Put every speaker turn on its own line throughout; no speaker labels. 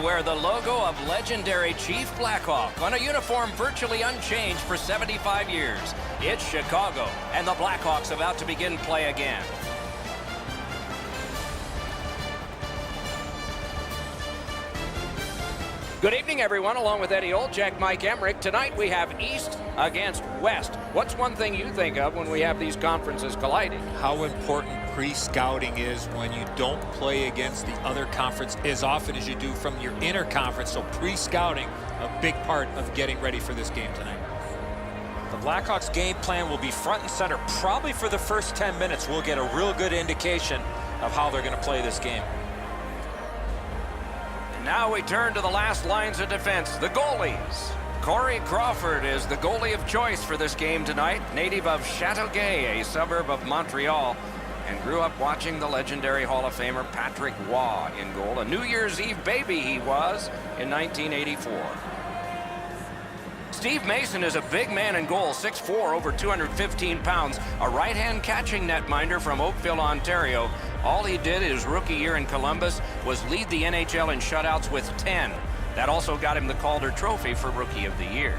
wear the logo of legendary Chief Blackhawk on a uniform virtually unchanged for 75 years. It's Chicago, and the Blackhawks about to begin play again. Good evening, everyone. Along with Eddie Olczyk, Mike Emmerich. Tonight we have East against West. What's one thing you think of when we have these conferences colliding?
How important pre-scouting is when you don't play against the other conference as often as you do from your inner conference. So pre-scouting, a big part of getting ready for this game tonight.
The Blackhawks game plan will be front and center probably for the first 10 minutes. We'll get a real good indication of how they're going to play this game.
Now we turn to the last lines of defense, the goalies. Corey Crawford is the goalie of choice for this game tonight, native of Châteauguay, a suburb of Montreal, and grew up watching the legendary Hall of Famer Patrick Waugh in goal. A New Year's Eve baby he was in 1984. Steve Mason is a big man in goal, 6'4", over 215 pounds, a right-hand catching netminder from Oakville, Ontario. All he did his rookie year in Columbus was lead the NHL in shutouts with 10. That also got him the Calder Trophy for Rookie of the Year.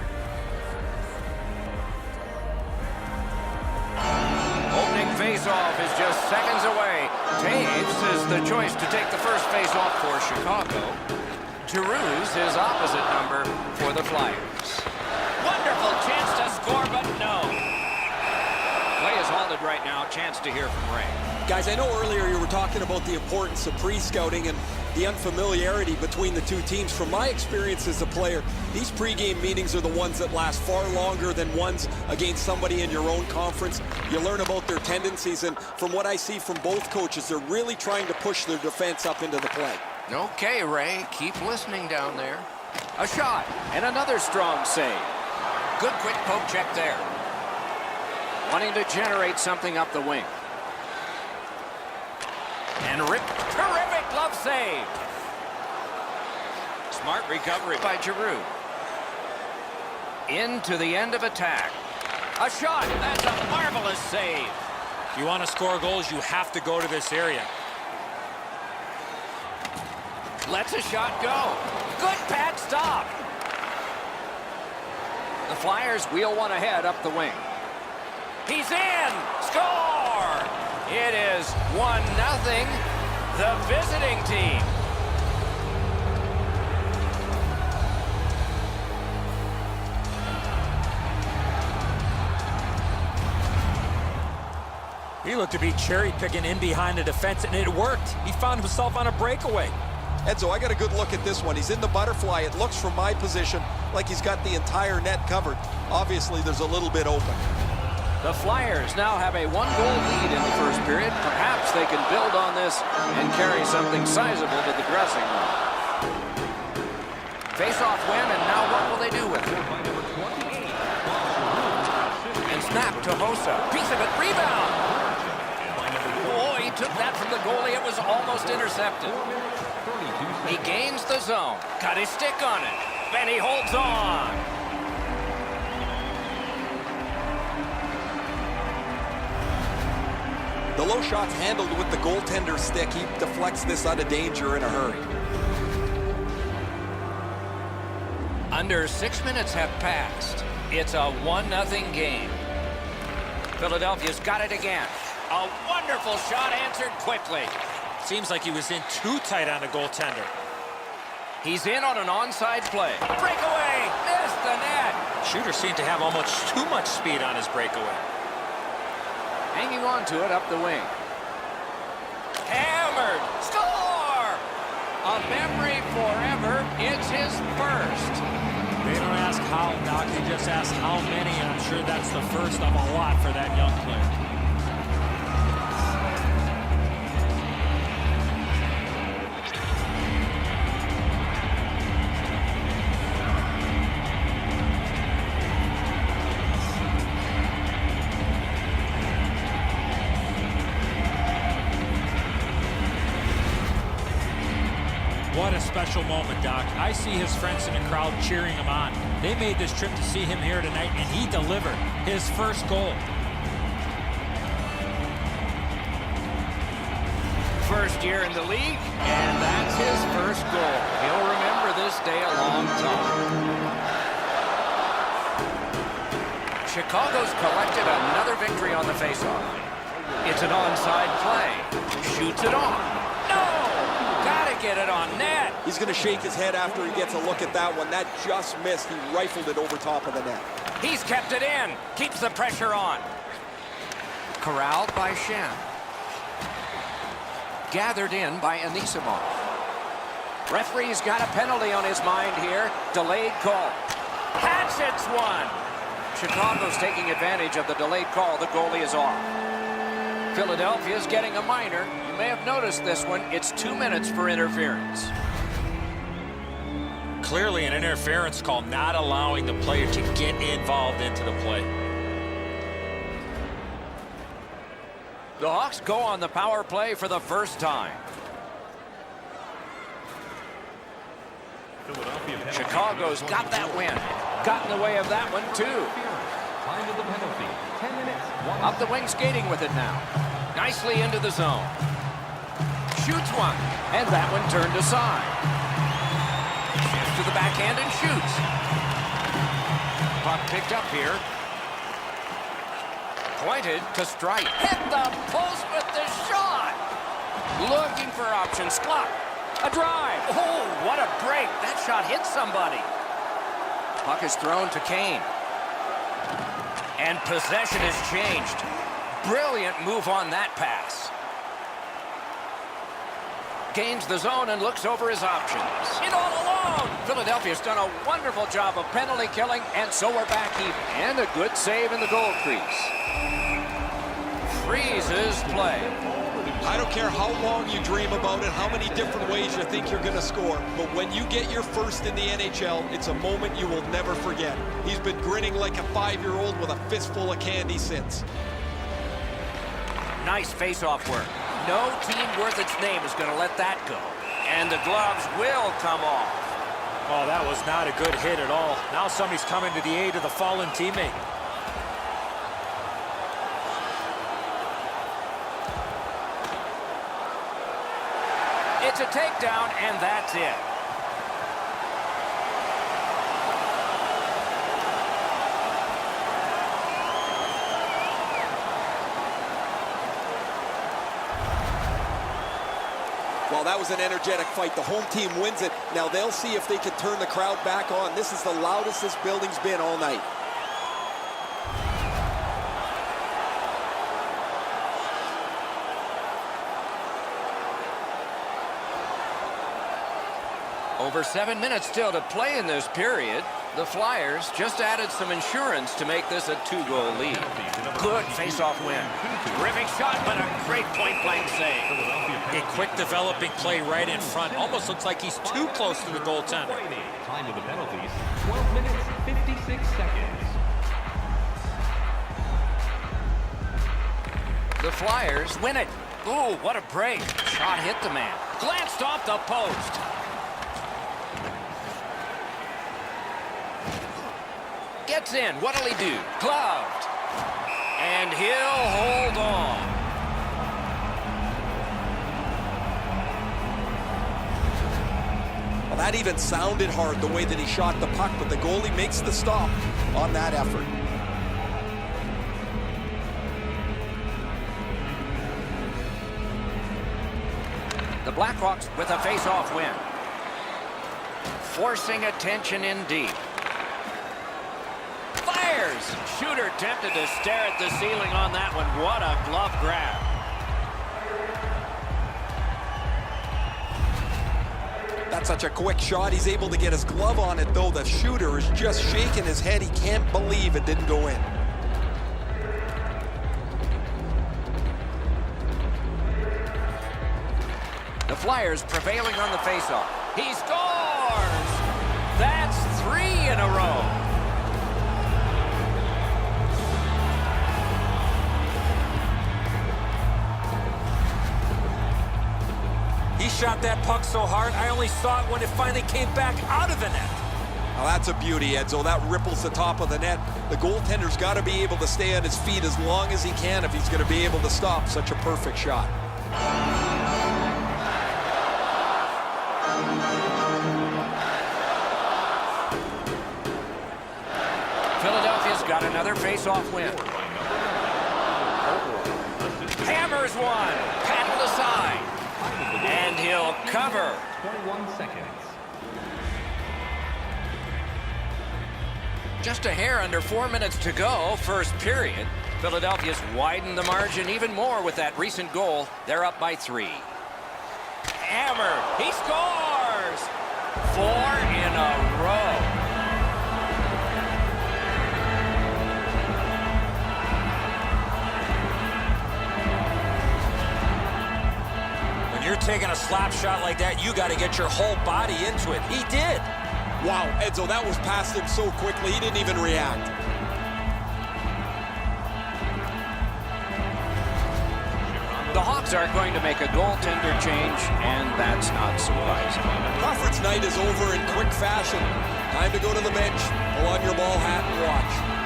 Opening faceoff is just seconds away. Taves is the choice to take the first faceoff for Chicago. Giroux's his opposite number for the Flyers. Wonderful chance to score, but no. Play is halted right now. Chance to hear from Ray.
Guys, I know earlier you were talking about the importance of pre-scouting and the unfamiliarity between the two teams. From my experience as a player, these pre-game meetings are the ones that last far longer than ones against somebody in your own conference. You learn about their tendencies, and from what I see from both coaches, they're really trying to push their defense up into the play.
Okay, Ray, keep listening down there. A shot, and another strong save. Good quick poke check there. Wanting to generate something up the wing. And terrific glove save. Smart recovery by Giroux. Into the end of attack. A shot, that's a marvelous save.
If you want to score goals, you have to go to this area.
Lets a shot go. Good pad stop. The Flyers wheel one ahead up the wing. He's in! Score! It is 1-0, the visiting team.
He looked to be cherry-picking in behind the defense, and it worked. He found himself on a breakaway.
Edzo, I got a good look at this one. He's in the butterfly. It looks from my position like he's got the entire net covered. Obviously, there's a little bit open.
The Flyers now have a one-goal lead in the first period. Perhaps they can build on this and carry something sizable to the dressing room. Face-off win, and now what will they do with it? And snap to Hossa. Piece of it, rebound. Oh, he took that from the goalie. It was almost intercepted. He gains the zone. Got his stick on it. And he holds on.
The low shot's handled with the goaltender's stick. He deflects this out of danger in a hurry.
Under 6 minutes have passed. It's a 1-0 game. Philadelphia's got it again. A wonderful shot answered quickly.
Seems like he was in too tight on the goaltender.
He's in on an onside play. Breakaway! Missed the net!
Shooter seemed to have almost too much speed on his breakaway.
Hanging on to it up the wing. Hammered! Score! A memory forever. It's his first.
They don't ask how, Doc. They just ask how many, and I'm sure that's the first of a lot for that young player. What a special moment, Doc. I see his friends in the crowd cheering him on. They made this trip to see him here tonight, and he delivered his first goal.
For first year in the league, and that's his first goal. He'll remember this day a long time. Chicago's collected another victory on the faceoff. It's an onside play. Shoots it on. No! Gotta get it on net.
He's going to shake his head after he gets a look at that one. That just missed. He rifled it over top of the net.
He's kept it in. Keeps the pressure on. Corralled by Shen. Gathered in by Anisimov. Referee's got a penalty on his mind here. Delayed call. Hatchets one. Chicago's taking advantage of the delayed call. The goalie is off. Philadelphia's getting a minor. You may have noticed this one. It's 2 minutes for interference.
Clearly an interference call, not allowing the player to get involved into the play.
The Hawks go on the power play for the first time. Chicago's got that win. Got in the way of that one, too. Up the wing skating with it now. Nicely into the zone. Shoots one. And that one turned aside. Shifts to the backhand and shoots. Puck picked up here. Pointed to strike. Hit the post with the shot. Looking for options. Clock. A drive. Oh, what a break. That shot hit somebody. Puck is thrown to Kane. And possession has changed. Brilliant move on that pass. Gains the zone and looks over his options. In all alone. Philadelphia's done a wonderful job of penalty killing, and so we're back even. And a good save in the goal crease. Freezes play.
I don't care how long you dream about it, how many different ways you think you're going to score, but when you get your first in the NHL, it's a moment you will never forget. He's been grinning like a 5-year-old with a fistful of candy since.
Nice face-off work. No team worth its name is going to let that go. And the gloves will come off.
Oh, that was not a good hit at all. Now somebody's coming to the aid of the fallen teammate.
It's a takedown, and that's it.
Well, that was an energetic fight. The home team wins it. Now they'll see if they can turn the crowd back on. This is the loudest this building's been all night.
Over 7 minutes still to play in this period. The Flyers just added some insurance to make this a 2-goal lead. Good face-off win. Terrific shot, but a great point-blank save.
A quick developing play right in front. Almost looks like he's too close to the goaltender.
Time of the penalties, 12 minutes, 56 seconds.
The Flyers win it. Ooh, what a break. Shot hit the man. Glanced off the post. Gets in. What'll he do? Gloved. And he'll hold on.
Well, that even sounded hard, the way that he shot the puck, but the goalie makes the stop on that effort.
The Blackhawks with a face-off win. Forcing attention in deep. Fires! Shooter tempted to stare at the ceiling on that one. What a glove grab.
That's such a quick shot. He's able to get his glove on it, though. The shooter is just shaking his head. He can't believe it didn't go in.
The Flyers prevailing on the faceoff. He scores! That's 3 in a row.
He shot that puck so hard, I only saw it when it finally came back out of the net.
Now that's a beauty, Edzo. That ripples the top of the net. The goaltender's got to be able to stay on his feet as long as he can if he's going to be able to stop such a perfect shot.
Philadelphia's got another face-off win. Hammers one. Paddled aside. And he'll cover.
21 seconds.
Just a hair under 4 minutes to go, first period. Philadelphia's widened the margin even more with that recent goal. They're up by 3. Hammered. He scores! 4 in a row.
When you're taking a slap shot like that, you got to get your whole body into it. He did.
Wow, Edzo, that was past him so quickly, he didn't even react.
The Hawks are going to make a goaltender change, and that's not surprising.
Crawford's night is over in quick fashion. Time to go to the bench, pull on your ball hat and watch.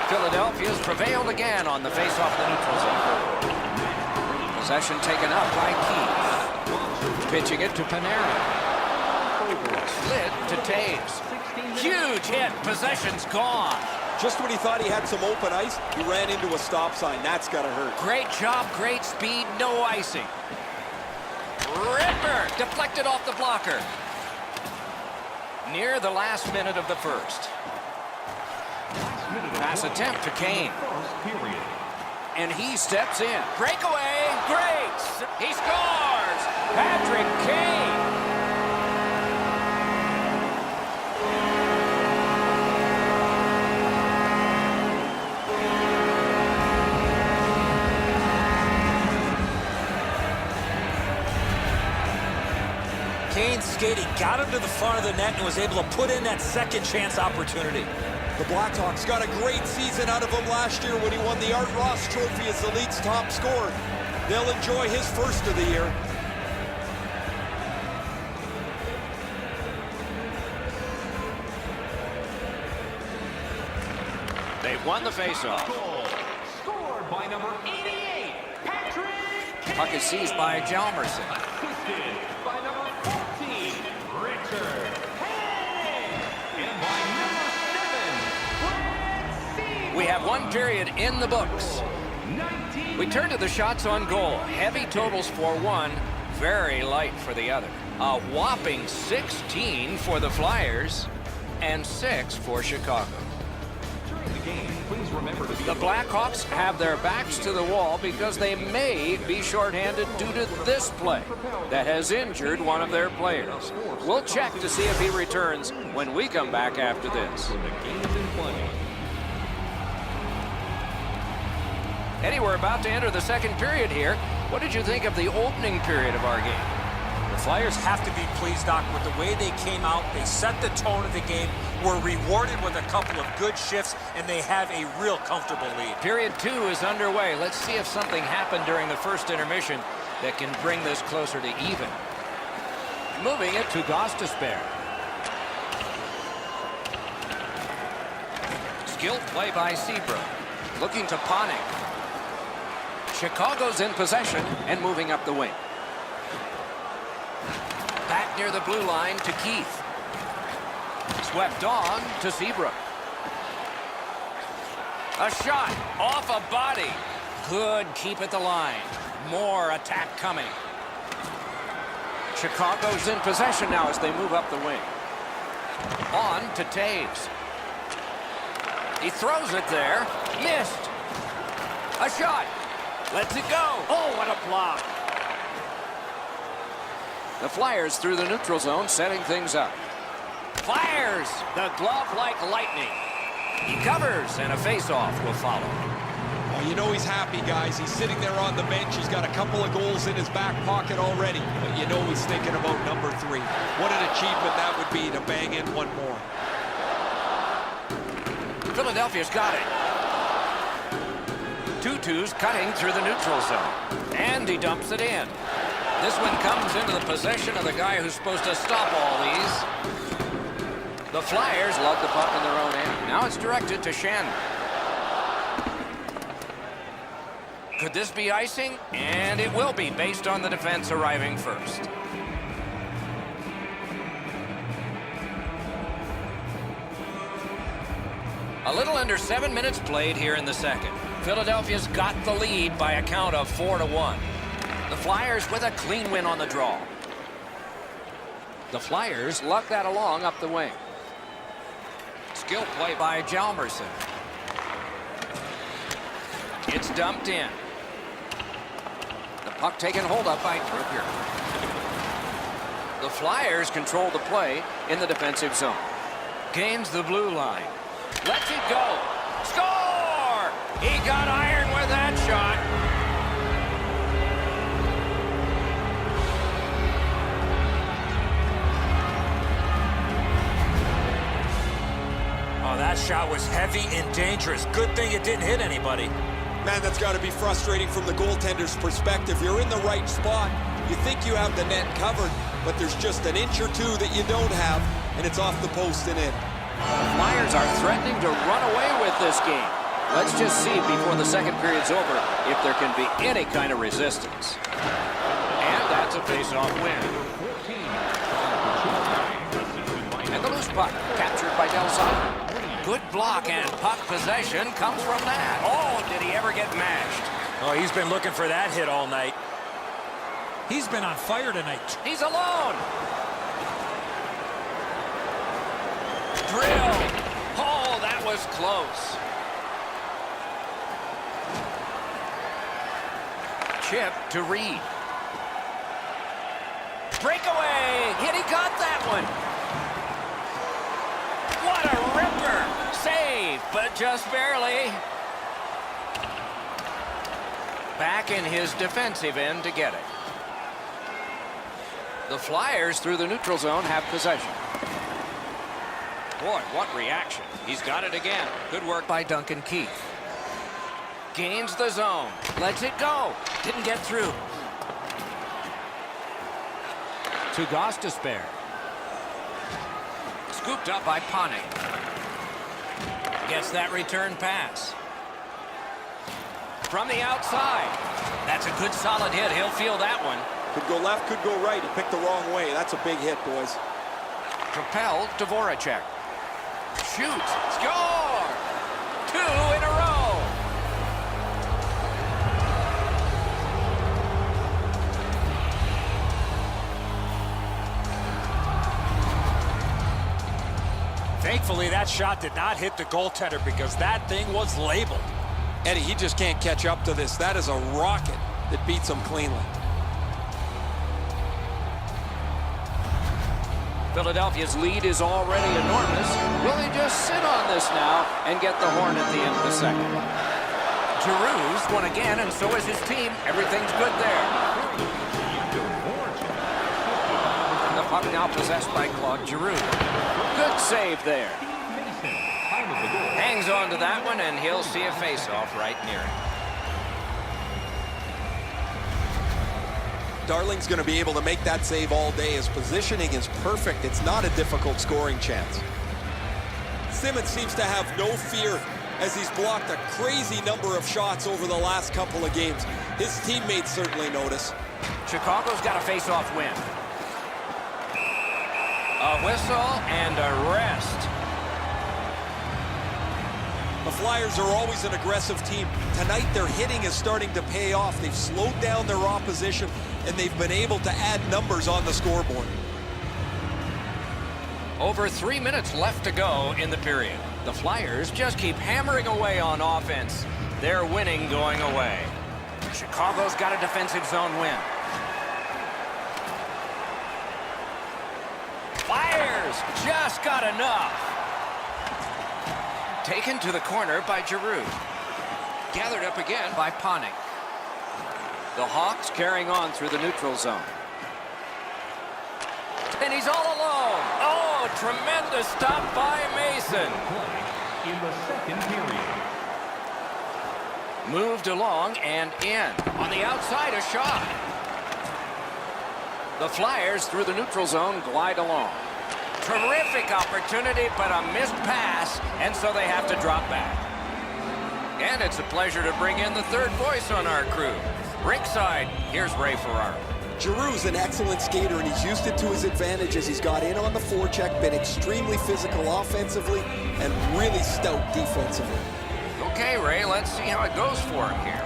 Philadelphia's prevailed again on the face-off the neutral zone. Possession taken up by Keith. Pitching it to Panarin. Slid to Taves. Huge hit. Possession's gone.
Just when he thought he had some open ice, he ran into a stop sign. That's got to hurt.
Great job, great speed, no icing. Ripper deflected off the blocker. Near the last minute of the first. Pass attempt to Kane. And he steps in. Breakaway. Great. He scores. Patrick Kane.
Kane's skating got him to the front of the net and was able to put in that second chance opportunity.
The Blackhawks got a great season out of him last year when he won the Art Ross Trophy as the league's top scorer. They'll enjoy his first of the year.
They've won the faceoff.
Scored by number 88, Patrick Kane.
Puck is seized by Hjalmarsson.
Assisted by number 14, Richard Kane. And by number 7, Brad
We have one period in the books.
19.
We turn to the shots on goal. Heavy totals for one, very light for the other. A whopping 16 for the Flyers and 6 for Chicago.
During the game, please remember to be
The Blackhawks have their backs to the wall because they may be shorthanded due to this play that has injured one of their players. We'll check to see if he returns when we come back after this.
when the game is in play.
Eddie, we're about to enter the second period here. What did you think of the opening period of our game?
The Flyers have to be pleased, Doc, with the way they came out. They set the tone of the game, were rewarded with a couple of good shifts, and they have a real comfortable lead.
Period 2 is underway. Let's see if something happened during the first intermission that can bring this closer to even. Moving it to Gostisbehere. Skilled play by Seabrook. Looking to Panik. Chicago's in possession and moving up the wing. Back near the blue line to Keith. Swept on to Seabrook. A shot off a body. Good keep at the line. More attack coming. Chicago's in possession now as they move up the wing. On to Taves. He throws it there. Missed. A shot. Lets it go. Oh, what a block. The Flyers through the neutral zone, setting things up. Fires the glove like lightning. He covers, and a face-off will follow.
Oh, you know he's happy, guys. He's sitting there on the bench. He's got a couple of goals in his back pocket already. But you know he's thinking about number 3. What an achievement that would be to bang in one more.
Philadelphia's got it. 2-2's cutting through the neutral zone. And he dumps it in. This one comes into the possession of the guy who's supposed to stop all these. The Flyers lug the puck in their own end. Now it's directed to Shen. Could this be icing? And it will be, based on the defense arriving first. A little under 7 minutes played here in the second. Philadelphia's got the lead by a count of 4-1. The Flyers with a clean win on the draw. The Flyers luck that along up the wing. Skill play by Hjalmarsson. It's dumped in. The puck taken hold of by Kruger. The Flyers control the play in the defensive zone. Gains the blue line. Lets it go. Score! He got iron with that shot.
Oh, that shot was heavy and dangerous. Good thing it didn't hit anybody.
Man, that's got to be frustrating from the goaltender's perspective. You're in the right spot. You think you have the net covered, but there's just an inch or two that you don't have, and it's off the post and in.
The Flyers are threatening to run away with this game. Let's just see before the second period's over if there can be any kind of resistance. And that's a face-off win. And the loose puck captured by Del Zotto. Good block, and puck possession comes from that. Oh, did he ever get mashed?
Oh, he's been looking for that hit all night.
He's been on fire tonight.
He's alone. Drill. Oh, that was close. Chip to Reed. Breakaway. Hit, he got that one. What a ripper. Save, but just barely. Back in his defensive end to get it. The Flyers through the neutral zone have possession. Boy, what reaction. He's got it again. Good work by Duncan Keith. Gains the zone. Lets it go. Didn't get through. To Gostisbehere. Scooped up by Panik. Gets that return pass. From the outside. That's a good solid hit. He'll feel that one.
Could go left, could go right. He picked the wrong way. That's a big hit, boys.
Propelled to Voracek. Shoots. Score! 2 in a row.
Thankfully, that shot did not hit the goaltender because that thing was labeled.
Eddie, he just can't catch up to this. That is a rocket that beats him cleanly.
Philadelphia's lead is already enormous. Will they just sit on this now and get the horn at the end of the second? Giroux's won again, and so is his team. Everything's good there. The puck now possessed by Claude Giroux. Good save there. Hangs on to that one, and he'll see a face-off right near it.
Darling's going to be able to make that save all day. His positioning is perfect. It's not a difficult scoring chance. Simmons seems to have no fear as he's blocked a crazy number of shots over the last couple of games. His teammates certainly notice.
Chicago's got a face-off win. A whistle and a rest.
The Flyers are always an aggressive team. Tonight, their hitting is starting to pay off. They've slowed down their opposition, and they've been able to add numbers on the scoreboard.
Over 3 minutes left to go in the period. The Flyers just keep hammering away on offense. They're winning going away. Chicago's got a defensive zone win. Flyers just got enough. Taken to the corner by Giroux. Gathered up again by Panik. The Hawks carrying on through the neutral zone. And he's all alone. Oh, tremendous stop by Mason.
In the second period.
Moved along and in. On the outside, a shot. The Flyers through the neutral zone glide along. Terrific opportunity, but a missed pass, and so they have to drop back. And it's a pleasure to bring in the third voice on our crew. Ringside, here's Ray Ferraro.
Giroux's an excellent skater, and he's used it to his advantage as he's got in on the forecheck, been extremely physical offensively, and really stout defensively.
Okay, Ray, let's see how it goes for him here.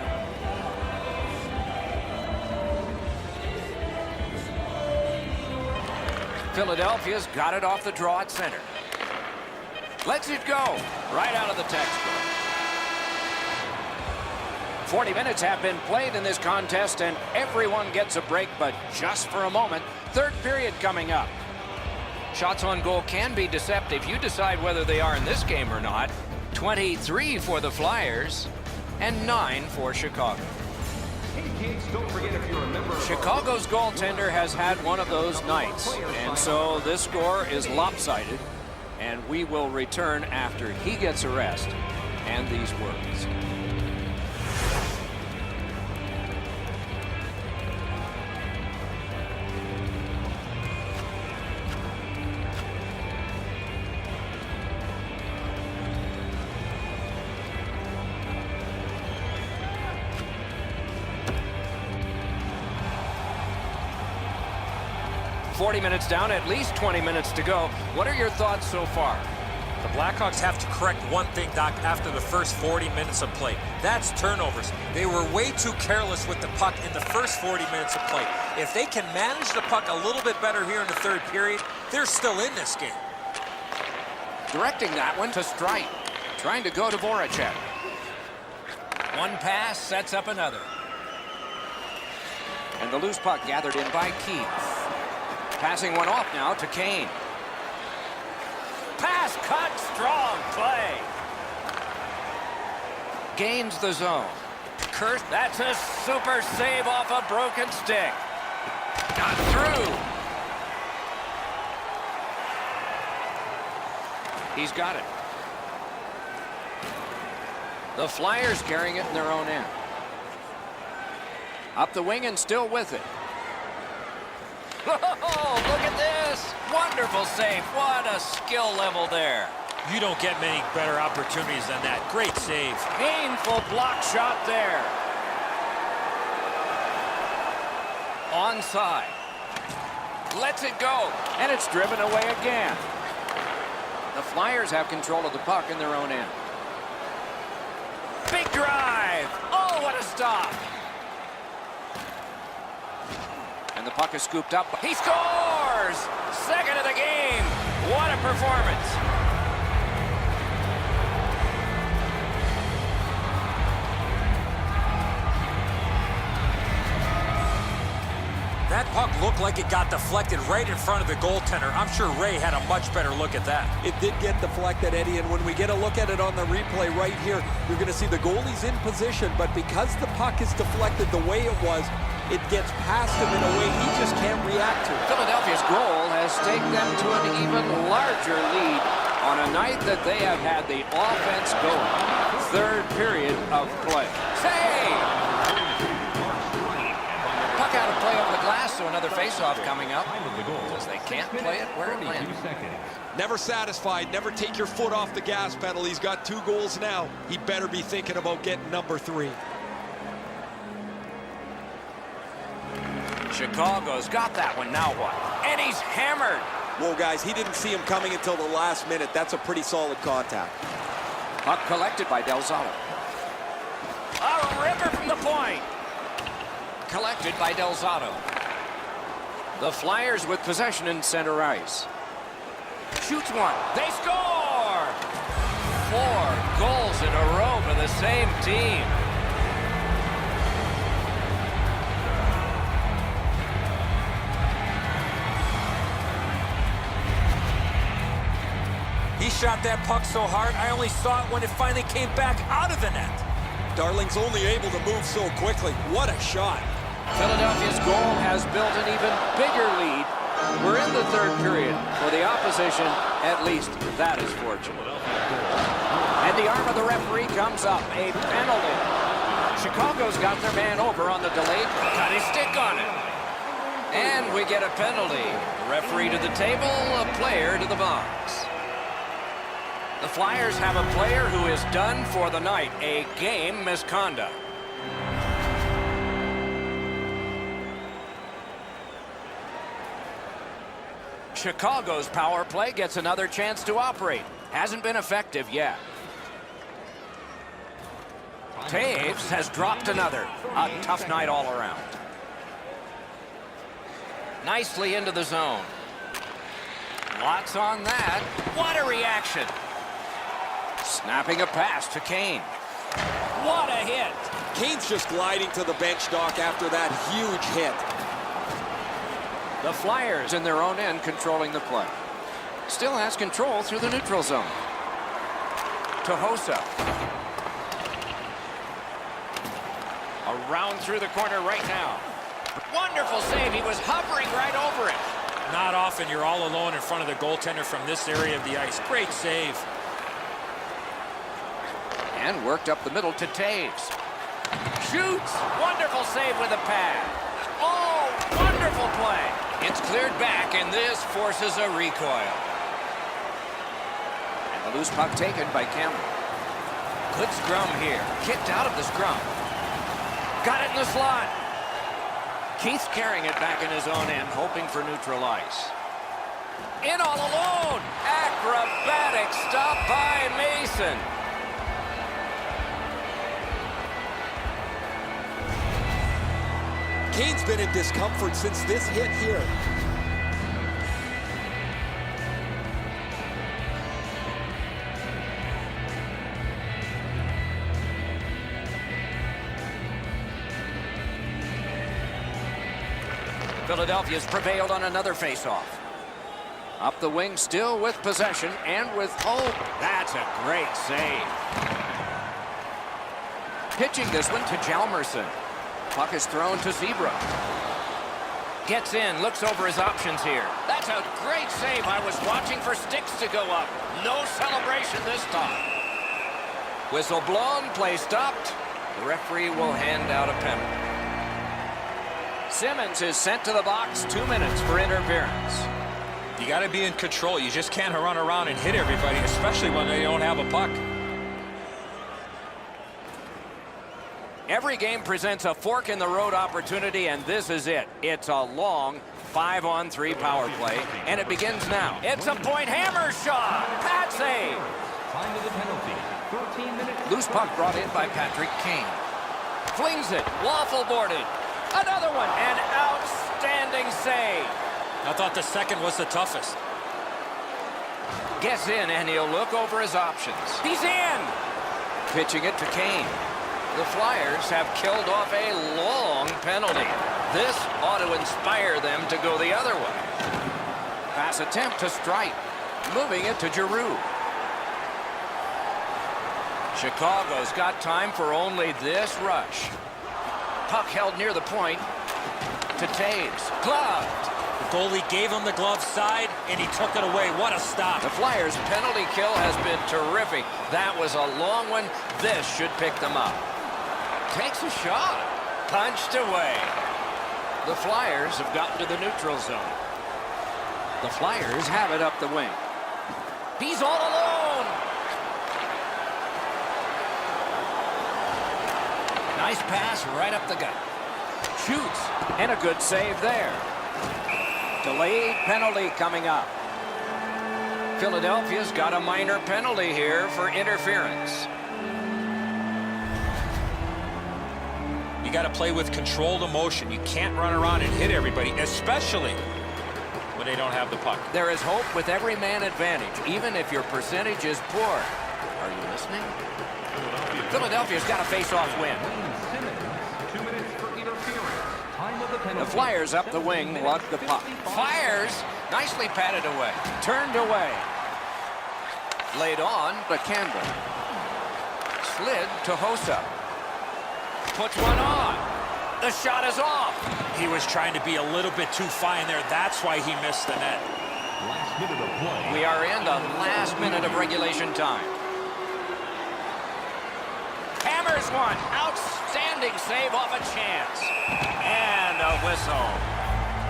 Philadelphia's got it off the draw at center. Lets it go right out of the textbook. 40 minutes have been played in this contest, and everyone gets a break, but just for a moment. Third period coming up. Shots on goal can be deceptive. You decide whether they are in this game or not. 23 for the Flyers and 9 for Chicago.
Hey kids, don't forget if you're a member of
Chicago's goaltender has had one of those nights, and so this score is lopsided, and we will return after he gets a rest and these words. $40 minutes down, at least 20 minutes to go. What are your thoughts so far?
The Blackhawks have to correct one thing, Doc, after the first 40 minutes of play. That's turnovers. They were way too careless with the puck in the first 40 minutes of play. If they can manage the puck a little bit better here in the third period, they're still in this game.
Directing that one to Strite. Trying to go to Voracek. One pass sets up another. And the loose puck gathered in by Keith. Passing one off now to Kane. Pass cut, strong play. Gains the zone. Kurt, that's a super save off a broken stick. Got through. He's got it. The Flyers carrying it in their own end. Up the wing and still with it. Oh, look at this. Wonderful save. What a skill level there.
You don't get many better opportunities than that. Great save.
Painful block shot there. Onside. Lets it go. And it's driven away again. The Flyers have control of the puck in their own end. Big drive. Oh, what a stop. And the puck is scooped up. He scores! Second of the game. What a performance.
That puck looked like it got deflected right in front of the goaltender. I'm sure Ray had a much better look at that.
It did get deflected, Eddie, and when we get a look at it on the replay right here, you're going to see the goalie's in position, but because the puck is deflected the way it was, it gets past him in a way he just can't react to.
Philadelphia's goal has taken them to an even larger lead on a night that they have had the offense going. Third period of play. Save! Puck out of play over the glass, so another faceoff coming up. Because they can't play it where it landed.
Never satisfied, never take your foot off the gas pedal. He's got 2 goals now. He better be thinking about getting number 3.
Chicago's got that one, now what? And he's hammered.
Whoa, guys, he didn't see him coming until the last minute. That's a pretty solid contact.
Puck collected by Delzato. A ripper from the point. Collected by Delzato. The Flyers with possession in center ice. Shoots one. They score! 4 goals in a row for the same team.
He shot that puck so hard, I only saw it when it finally came back out of the net.
Darling's only able to move so quickly. What a shot.
Philadelphia's goal has built an even bigger lead. We're in the third period. For the opposition, at least that is fortunate. And the arm of the referee comes up. A penalty. Chicago's got their man over on the delayed. Got his stick on it. And we get a penalty. Referee to the table, a player to the box. The Flyers have a player who is done for the night, a game misconduct. Chicago's power play gets another chance to operate. Hasn't been effective yet. Taves has dropped another. A tough night all around. Nicely into the zone. Lots on that. What a reaction. Snapping a pass to Kane. What a hit.
Kane's just gliding to the bench, Doc, after that huge hit.
The Flyers in their own end controlling the play. Still has control through the neutral zone. To Hossa. Around through the corner right now. Wonderful save. He was hovering right over it.
Not often you're all alone in front of the goaltender from this area of the ice. Great save.
And worked up the middle to Taves. Shoots. Wonderful save with a pad. Oh, wonderful play. It's cleared back, and this forces a recoil. And the loose puck taken by Campbell. Good scrum here. Kicked out of the scrum. Got it in the slot. Keith's carrying it back in his own end, hoping for neutral ice. In all alone. Acrobatic stop by Mason.
Kane's been in discomfort since this hit here.
Philadelphia's prevailed on another faceoff. Up the wing, still with possession and with hope. That's a great save. Pitching this one to Hjalmarsson. Puck is thrown to Zebra. Gets in, looks over his options here. That's a great save. I was watching for sticks to go up. No celebration this time. Whistle blown, play stopped. The referee will hand out a penalty. Simmons is sent to the box. 2 minutes for interference.
You got to be in control. You just can't run around and hit everybody, especially when they don't have a puck.
Every game presents a fork-in-the-road opportunity, and this is it. It's a long 5-on-3 power play, and it begins now. It's a point hammer shot. Pat save.
Time of the penalty, 13 minutes.
Loose puck brought in by Patrick Kane. Flings it. Waffle boarded. Another one. An outstanding save.
I thought the second was the toughest.
Gets in, and he'll look over his options. He's in. Pitching it to Kane. The Flyers have killed off a long penalty. This ought to inspire them to go the other way. Pass attempt to Strite. Moving it to Giroux. Chicago's got time for only this rush. Puck held near the point to Taves. Gloved.
The goalie gave him the glove side, and he took it away. What a stop.
The Flyers' penalty kill has been terrific. That was a long one. This should pick them up. Takes a shot. Punched away. The Flyers have gotten to the neutral zone. The Flyers have it up the wing. He's all alone. Nice pass right up the gut. Shoots. And a good save there. Delayed penalty coming up. Philadelphia's got a minor penalty here for interference.
You got to play with controlled emotion. You can't run around and hit everybody, especially when they don't have the puck.
There is hope with every man advantage, even if your percentage is poor. Are you listening? Philadelphia's got a face-off win.
Simmons, 2 minutes for interference. Time of the penalty.
The Flyers up the wing lug the puck. Fires nicely patted away. Turned away. Laid on to Campbell. Slid to Hossa. Puts one on. The shot is off.
He was trying to be a little bit too fine there. That's why he missed the net.
Last minute of play.
We are in the last minute of regulation time. Hammers one. Outstanding save off a chance. And a whistle.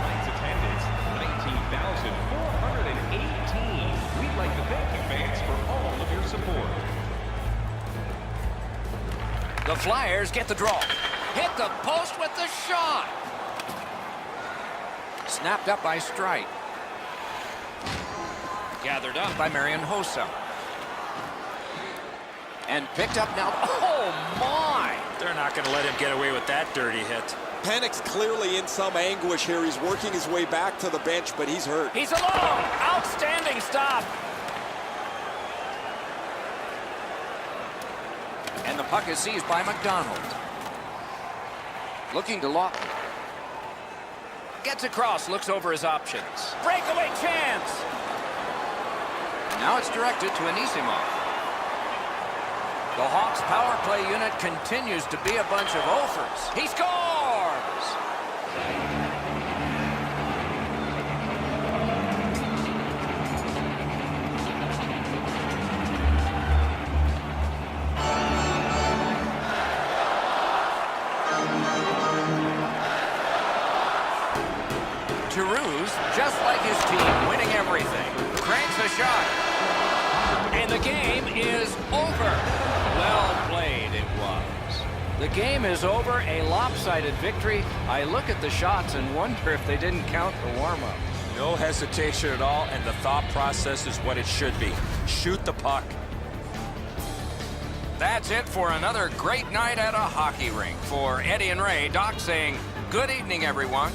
Tonight's attendance, 19,418. We We'd like to thank you fans for all of your support.
The Flyers get the draw. Hit the post with the shot. Snapped up by Strite. Gathered up by Marian Hossa. And picked up now. Oh, my!
They're not going to let him get away with that dirty hit.
Panic's clearly in some anguish here. He's working his way back to the bench, but he's hurt.
He's alone. Outstanding stop. And the puck is seized by McDonald. Looking to Lawton. Gets across, looks over his options. Breakaway chance. Now it's directed to Anisimov. The Hawks power play unit continues to be a bunch of offers. He scores! Giroux's, just like his team, winning everything. Cranks a shot. And the game is over. Well played it was. The game is over, a lopsided victory. I look at the shots and wonder if they didn't count the warm-up.
No hesitation at all, and the thought process is what it should be. Shoot the puck.
That's it for another great night at a hockey rink. For Eddie and Ray, Doc saying, good evening, everyone.